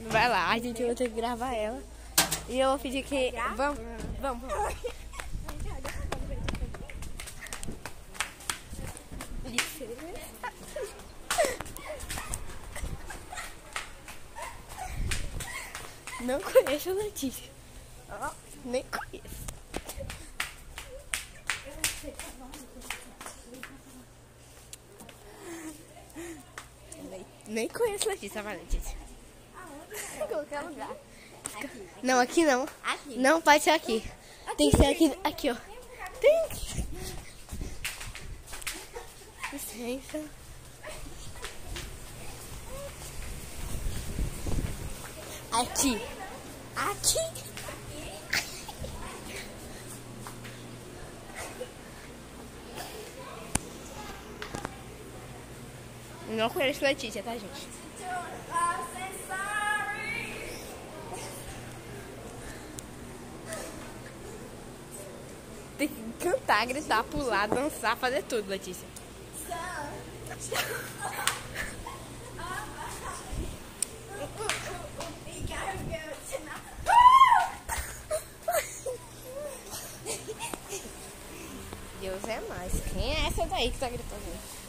Vai lá, a gente vai ter que gravar ela. E eu vou pedir que... Vamos. Não conheço a Letícia. Nem conheço. Nem conheço a Letícia, vai, Letícia. Em qualquer lugar. Aqui. Não, aqui não. Aqui. Não, pode ser aqui. Tem que ser aqui, ó. Tem que... Licença. Aqui. Não conheço Letícia, tá, gente? Tem que cantar, gritar, pular, dançar, fazer tudo, Letícia. Deus é mais. Quem é essa daí que tá gritando?